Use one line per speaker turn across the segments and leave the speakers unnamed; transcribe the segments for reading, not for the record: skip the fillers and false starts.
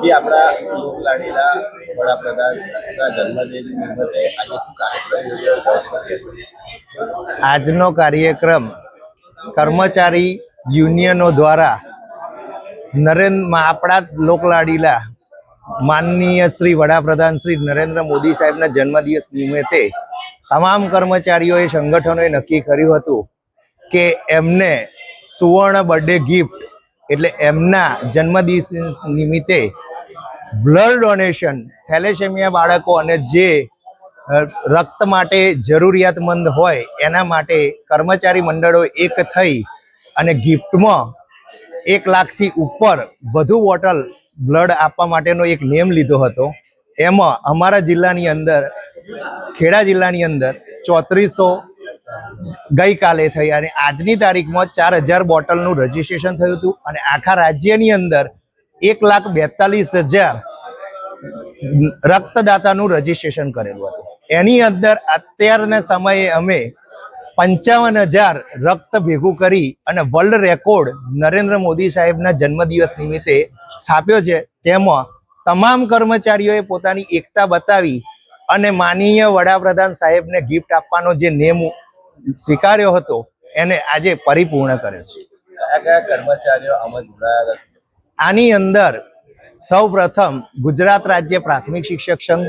જે આપણા લોકલાડીલા વડાપ્રધાનના જન્મદિન નિમિત્તે આજે શું કાર્યક્રમ યોજાયો હતો?
આજનો કાર્યક્રમ કર્મચારી યુનિયનો દ્વારા આપણા લોકલાડીલા માનનીય શ્રી વડાપ્રધાન શ્રી નરેન્દ્ર મોદી સાહેબના જન્મદિવસ નિમિત્તે તમામ કર્મચારીઓએ સંગઠનોએ નક્કી કર્યું હતું કે એમને સુવર્ણ બર્થડે ગિફ્ટ એટલે એમના જન્મદિવસ નિમિત્તે બ્લડ ડોનેશન થેલેસેમિયા બાળકો અને જે રક્ત માટે જરૂરિયાતમંદ હોય એના માટે કર્મચારી મંડળો એક થઈ અને ગિફ્ટમાં 1 લાખથી ઉપર વધુ બોટલ બ્લડ આપવા માટેનો એક નિયમ લીધો હતો. એમાં અમારા જિલ્લાની અંદર ખેડા જિલ્લાની અંદર 3400 ગઈકાલે થઈ અને આજની તારીખમાં 4000 બોટલનું રજીસ્ટ્રેશન થયું હતું અને આખા રાજ્યની અંદર 1,42,000 રક્તદાતાનું રજીસ્ટ્રેશન કરેલું હતું. એની અંદર અત્યારના સમયે અમે 55,000 રક્ત ભેગું કરી અને વર્લ્ડ રેકોર્ડ નરેન્દ્ર મોદી સાહેબના જન્મદિવસ નિમિત્તે સ્થાપ્યો છે. તેમાં તમામ કર્મચારીઓએ પોતાની એકતા બતાવી અને માનનીય વડાપ્રધાન સાહેબને ગિફ્ટ આપવાનો જે નેમ સ્વીકાર્યો હતો એને આજે પરિપૂર્ણ કર્યો છે.
કયા કયા કર્મચારીઓ આમાં જોડાયા હતા?
આની અંદર સૌ પ્રથમ ગુજરાત રાજ્ય પ્રાથમિક શિક્ષક સંઘ,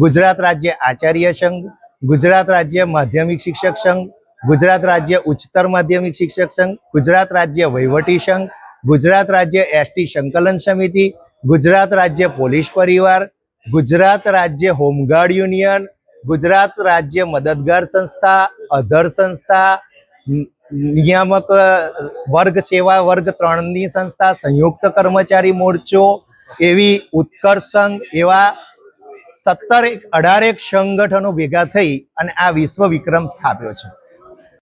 ગુજરાત રાજ્ય આચાર્ય સંઘ, ગુજરાત રાજ્ય માધ્યમિક શિક્ષક સંઘ, ગુજરાત રાજ્ય ઉચ્ચતર માધ્યમિક શિક્ષક સંઘ, ગુજરાત રાજ્ય વહીવટી સંઘ, ગુજરાત રાજ્ય એસટી સંકલન સમિતિ, ગુજરાત રાજ્ય પોલીસ પરિવાર, ગુજરાત રાજ્ય હોમગાર્ડ યુનિયન, ગુજરાત રાજ્ય મદદગાર સંસ્થા, અધર સંસ્થા, નિયામક વર્ગ સેવા વર્ગ 3ની સંસ્થા, સંયુક્ત કર્મચારી મોરચો, એવી ઉત્કર્ષ સંઘ, એવા 18 સંગઠનો ભેગા થઈ અને આ વિશ્વ વિક્રમ સ્થાપ્યો છે.